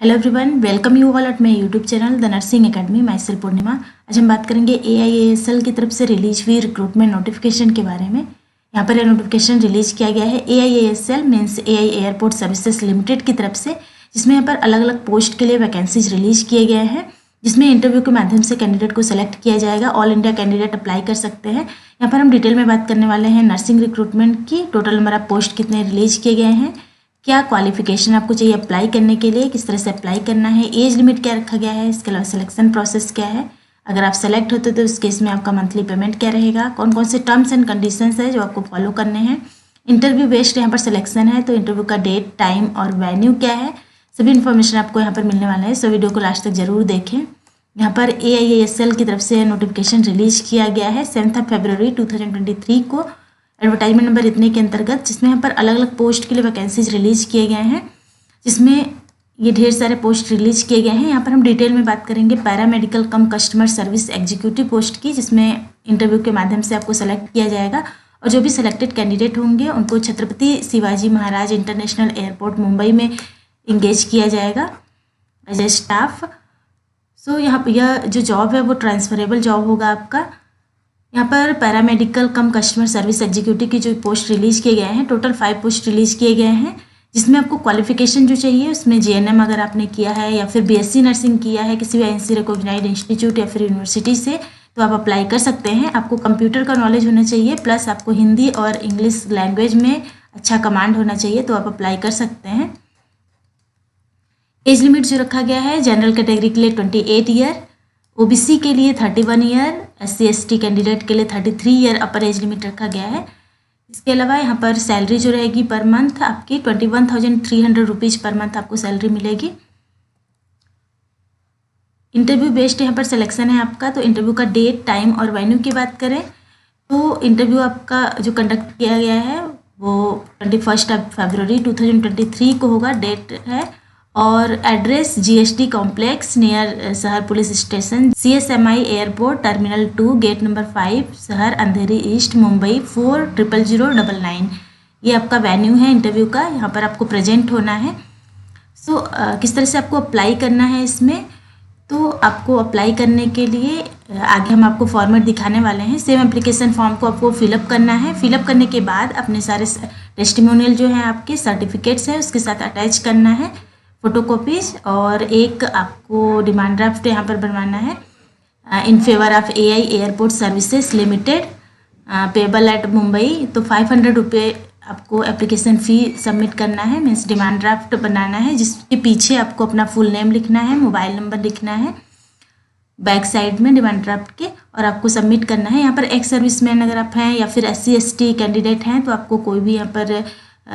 Hello everyone, welcome you all at my YouTube channel the nursing academy. Myself Purnima. आज हम बात करेंगे AIASL की तरफ से रिलीज हुई रिक्रूटमेंट नोटिफिकेशन के बारे में। यहाँ पर यह नोटिफिकेशन रिलीज किया गया है AIASL means AI airport services limited की तरफ से, जिसमें यहाँ पर अलग अलग पोस्ट के लिए वैकेंसीज रिलीज किए गए हैं, जिसमें इंटरव्यू के माध्यम से कैंडिडेट को सेलेक्ट किया जाएगा। ऑल इंडिया कैंडिडेट अप्लाई कर सकते हैं। यहाँ पर हम डिटेल में बात करने वाले हैं नर्सिंग रिक्रूटमेंट की। टोटल नंबर ऑफ पोस्ट कितने रिलीज किए गए हैं, क्या क्वालिफिकेशन आपको चाहिए अप्लाई करने के लिए, किस तरह से अप्लाई करना है, एज लिमिट क्या रखा गया है, इसके अलावा सिलेक्शन प्रोसेस क्या है, अगर आप सेलेक्ट होते तो उस केस में आपका मंथली पेमेंट क्या रहेगा, कौन कौन से टर्म्स एंड कंडीशंस है जो आपको फॉलो करने हैं। इंटरव्यू बेस्ड यहाँ पर सिलेक्शन है, तो इंटरव्यू का डेट, टाइम और वेन्यू क्या है, सभी इन्फॉर्मेशन आपको यहाँ पर मिलने वाला है। सो वीडियो को लास्ट तक जरूर देखें। यहाँ पर AIASL की तरफ से नोटिफिकेशन रिलीज किया गया है 7 फरवरी 2023 को। एडवर्टाइजमेंट नंबर इतने के अंतर्गत, जिसमें यहाँ पर अलग अलग पोस्ट के लिए वैकेंसीज रिलीज किए गए हैं, जिसमें ये ढेर सारे पोस्ट रिलीज किए गए हैं। यहाँ पर हम डिटेल में बात करेंगे पैरामेडिकल कम कस्टमर सर्विस एग्जीक्यूटिव पोस्ट की, जिसमें इंटरव्यू के माध्यम से आपको सेलेक्ट किया जाएगा और जो भी सिलेक्टेड कैंडिडेट होंगे उनको छत्रपति शिवाजी महाराज इंटरनेशनल एयरपोर्ट मुंबई में इंगेज किया जाएगा एज ए स्टाफ। सो यहाँ पर यह जो जॉब है वो ट्रांसफरेबल जॉब होगा आपका। यहाँ पर पैरामेडिकल कम कस्टमर सर्विस एग्जीक्यूटिव की जो पोस्ट रिलीज किए गए हैं, टोटल 5 पोस्ट रिलीज किए गए हैं, जिसमें आपको क्वालिफिकेशन जो चाहिए उसमें GNM अगर आपने किया है या फिर BSc नर्सिंग किया है किसी भी INC रिकॉग्नाइज्ड इंस्टीट्यूट या फिर यूनिवर्सिटी से, तो आप अप्लाई कर सकते हैं। आपको कंप्यूटर का नॉलेज होना चाहिए, प्लस आपको हिंदी और इंग्लिश लैंग्वेज में अच्छा कमांड होना चाहिए, तो आप अप्लाई कर सकते हैं। एज लिमिट जो रखा गया है, जनरल कैटेगरी के लिए 28 ईयर, OBC के लिए 31 ईयर, SC/ST कैंडिडेट के लिए 33 ईयर अपर एज लिमिट रखा गया है। इसके अलावा यहाँ पर सैलरी जो रहेगी पर मंथ आपकी 21,300 रुपीज़ पर मंथ आपको सैलरी मिलेगी। इंटरव्यू बेस्ड यहाँ पर सिलेक्शन है आपका। तो इंटरव्यू का डेट, टाइम और वेन्यू की बात करें तो इंटरव्यू आपका जो कंडक्ट किया गया है वो 21 फरवरी 2023 को होगा, डेट है। और address GST complex near Sahar police station, CSMI airport terminal 2 gate number 5 Sahar अंधेरी ईस्ट मुंबई 400099। ये आपका वेन्यू है इंटरव्यू का, यहाँ पर आपको प्रेजेंट होना है। सो किस तरह से आपको अप्लाई करना है इसमें, तो आपको अप्लाई करने के लिए आगे हम आपको फॉर्मेट दिखाने वाले हैं। सेम एप्लीकेशन फॉर्म को आपको फिलअप करना है। फिलअप करने के बाद अपने सारे टेस्टिमोनियल जो हैं आपके सर्टिफिकेट्स हैं उसके साथ अटैच करना है, फोटोकॉपीज, और एक आपको डिमांड ड्राफ्ट यहाँ पर बनवाना है in favour of AI airport services limited payable eight Mumbai. तो 500 रुपये आपको एप्लीकेशन फ़ी सबमिट करना है, मीन्स डिमांड ड्राफ्ट बनाना है, जिसके पीछे आपको अपना फुल नेम लिखना है, मोबाइल नंबर लिखना है बैक साइड में डिमांड ड्राफ्ट के, और आपको सबमिट करना है। यहाँ पर एक्स सर्विसमैन अगर आप हैं या फिर SC/ST कैंडिडेट हैं तो आपको कोई भी यहाँ पर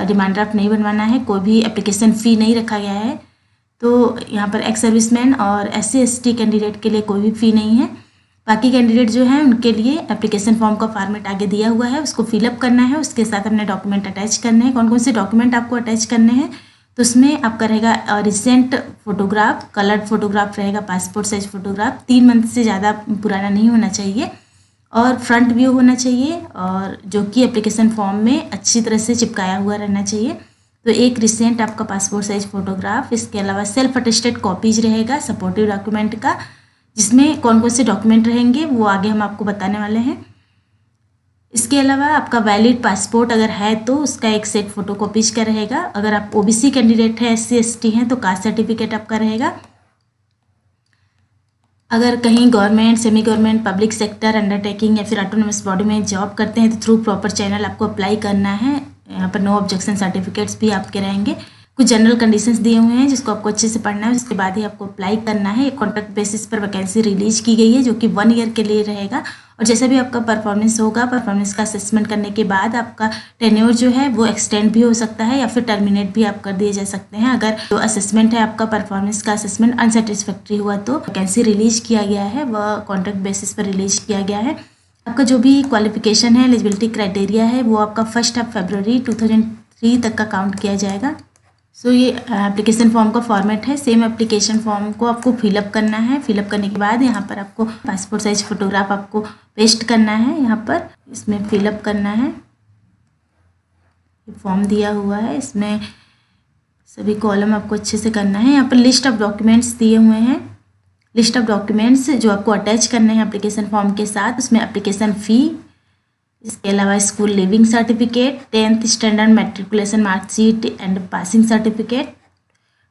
डिमांड ड्राफ्ट नहीं बनवाना है, कोई भी एप्लीकेशन फ़ी नहीं रखा गया है। तो यहाँ पर एक्स सर्विसमैन और SC/ST कैंडिडेट के लिए कोई भी फ़ी नहीं है। बाकी कैंडिडेट जो हैं उनके लिए एप्लीकेशन फॉर्म का फॉर्मेट आगे दिया हुआ है, उसको फिलअप करना है, उसके साथ अपने डॉक्यूमेंट अटैच करने हैं। कौन कौन से डॉक्यूमेंट आपको अटैच करने हैं, तो उसमें आपका रहेगा रिसेंट फोटोग्राफ, कलर्ड फोटोग्राफ रहेगा, पासपोर्ट साइज फोटोग्राफ, 3 मंथ से ज़्यादा पुराना नहीं होना चाहिए, और फ्रंट व्यू होना चाहिए, और जो कि एप्लीकेशन फॉर्म में अच्छी तरह से चिपकाया हुआ रहना चाहिए। तो एक रिसेंट आपका पासपोर्ट साइज फोटोग्राफ। इसके अलावा सेल्फ अटेस्टेड कॉपीज रहेगा सपोर्टिव डॉक्यूमेंट का, जिसमें कौन कौन से डॉक्यूमेंट रहेंगे वो आगे हम आपको बताने वाले हैं। इसके अलावा आपका वैलिड पासपोर्ट अगर है तो उसका एक सेट फोटोकॉपीज का रहेगा। अगर आप OBC कैंडिडेट है, SC/ST हैं तो कास्ट सर्टिफिकेट आपका रहेगा। अगर कहीं government, semi government, public sector, undertaking या फिर ऑटोनोमस बॉडी में जॉब करते हैं तो थ्रू प्रॉपर चैनल आपको अप्लाई करना है। यहाँ पर नो ऑब्जेक्शन सर्टिफिकेट्स भी आपके रहेंगे। कुछ जनरल कंडीशंस दिए हुए हैं जिसको आपको अच्छे से पढ़ना है, उसके बाद ही आपको अप्लाई करना है। एक कॉन्ट्रैक्ट बेसिस पर वैकेंसी रिलीज की गई है जो कि 1 ईयर के लिए रहेगा, और जैसा भी आपका परफॉर्मेंस होगा, परफॉर्मेंस का असेसमेंट करने के बाद आपका टेन्योर जो है वो एक्सटेंड भी हो सकता है या फिर टर्मिनेट भी आप कर दिए जा सकते हैं। अगर जो असेसमेंट है आपका परफॉर्मेंस का असेसमेंट अनसेटिस्फैक्ट्री हुआ तो वैकेंसी रिलीज किया गया है वह कॉन्ट्रैक्ट बेसिस पर रिलीज किया गया है। आपका जो भी क्वालिफिकेशन है, एलिजिबिलिटी क्राइटेरिया है, वो आपका 1 फरवरी 2003 तक का काउंट किया जाएगा। सो ये एप्लीकेशन फॉर्म का फॉर्मेट है। सेम एप्लीकेशन फॉर्म को आपको फिलअप करना है। फिलअप करने के बाद यहाँ पर आपको पासपोर्ट साइज फोटोग्राफ आपको पेस्ट करना है, यहाँ पर इसमें फिलअप करना है। फॉर्म दिया हुआ है, इसमें सभी कॉलम आपको अच्छे से करना है। यहाँ पर लिस्ट ऑफ डॉक्यूमेंट्स दिए हुए हैं, लिस्ट ऑफ डॉक्यूमेंट्स जो आपको अटैच करने हैं एप्लीकेशन फॉर्म के साथ। उसमें एप्लीकेशन फ़ी, इसके अलावा school leaving certificate, 10th standard matriculation marksheet and passing certificate,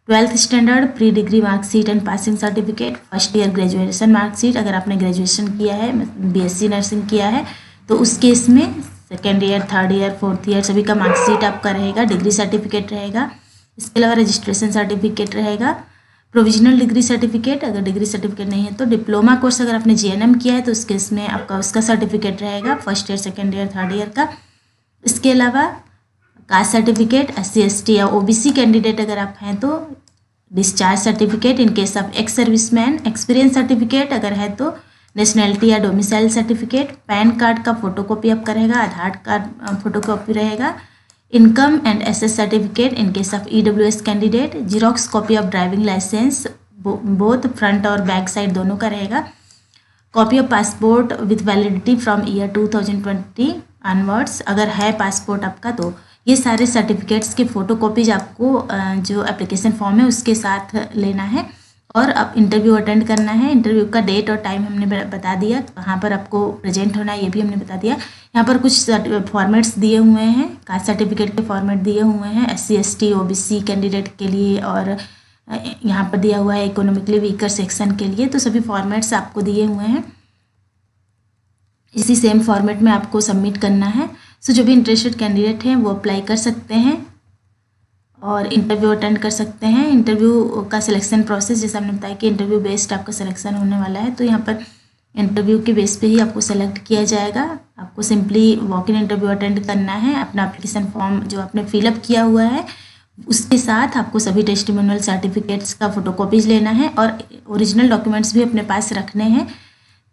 12th standard pre degree marksheet and passing certificate, first year graduation marksheet अगर आपने ग्रेजुएशन किया है, बीएससी नर्सिंग किया है तो उस केस में second year, third year, fourth year सभी का मार्कशीट आपका रहेगा, डिग्री सर्टिफिकेट रहेगा। इसके अलावा रजिस्ट्रेशन सर्टिफिकेट रहेगा, प्रोविजनल डिग्री सर्टिफिकेट अगर डिग्री सर्टिफिकेट नहीं है तो, डिप्लोमा कोर्स अगर आपने जीएनएम किया है तो उस केस में आपका उसका सर्टिफिकेट रहेगा, first year, second year, third year का। इसके अलावा कास्ट सर्टिफिकेट, SC ST या OBC कैंडिडेट अगर आप हैं तो discharge certificate in case of ex serviceman, experience certificate अगर है तो नेशनैलिटी या डोमिसाइल सर्टिफिकेट, पैन कार्ड का फोटोकॉपी आपका रहेगा, आधार कार्ड फोटोकॉपी रहेगा, इनकम एंड एसेस certificate in case of EWS candidate, xerox copy of driving licence both front और बैक साइड दोनों का रहेगा, copy of passport with validity from year 2020 onwards अगर है पासपोर्ट आपका तो ये सारे सर्टिफिकेट्स के फ़ोटोकॉपीज आपको जो एप्लीकेशन फॉर्म है उसके साथ लेना है और अब इंटरव्यू अटेंड करना है। इंटरव्यू का डेट और टाइम हमने बता दिया, कहाँ पर आपको प्रेजेंट होना है ये भी हमने बता दिया। यहाँ पर कुछ फॉर्मेट्स दिए हुए हैं, कास्ट सर्टिफिकेट के फॉर्मेट दिए हुए हैं SC ST OBC कैंडिडेट के लिए और यहाँ पर दिया हुआ है इकोनॉमिकली वीकर सेक्शन के लिए। तो सभी फॉर्मेट्स आपको दिए हुए हैं, इसी सेम फॉर्मेट में आपको सबमिट करना है। सो जो भी इंटरेस्टेड कैंडिडेट हैं वो अप्लाई कर सकते हैं और इंटरव्यू अटेंड कर सकते हैं। इंटरव्यू का सिलेक्शन प्रोसेस जैसे हमने बताया कि इंटरव्यू बेस्ड आपका सिलेक्शन होने वाला है, तो यहाँ पर इंटरव्यू के बेस पे ही आपको सेलेक्ट किया जाएगा। आपको simply walk in interview attend करना है, अपना एप्लीकेशन फॉर्म जो आपने फिलअप किया हुआ है उसके साथ आपको सभी टेस्टिमोनियल सर्टिफिकेट्स का फोटोकॉपीज लेना है और ओरिजिनल डॉक्यूमेंट्स भी अपने पास रखने हैं।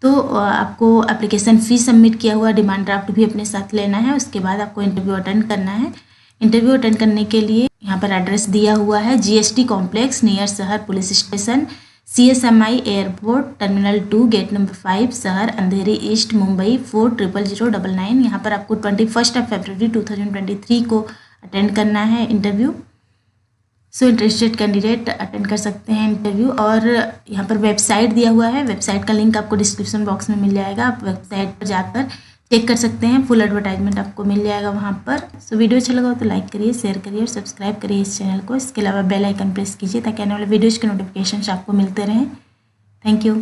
तो आपको एप्लीकेशन फ़ी सबमिट किया हुआ डिमांड ड्राफ्ट भी अपने साथ लेना है। उसके बाद आपको इंटरव्यू अटेंड करना है। इंटरव्यू अटेंड करने के लिए यहाँ पर एड्रेस दिया हुआ है, GST complex near Sahar police station, CSMI airport terminal 2 gate number 5 Sahar अंधेरी ईस्ट मुंबई 400099। यहाँ पर आपको 21 फरवरी 2023 को अटेंड करना है interview. So interested candidate attend कर सकते हैं इंटरव्यू। और यहाँ पर वेबसाइट दिया हुआ है, वेबसाइट का लिंक आपको डिस्क्रिप्शन बॉक्स में मिल जाएगा, आप वेबसाइट पर जाकर चेक कर सकते हैं, फुल एडवर्टाइजमेंट आपको मिल जाएगा वहाँ पर। सो वीडियो अच्छा लगा हो तो लाइक करिए, शेयर करिए और सब्सक्राइब करिए इस चैनल को। इसके अलावा बेल आइकन प्रेस कीजिए ताकि आने वाले वीडियोज़ के नोटिफिकेशन आपको मिलते रहें। Thank you.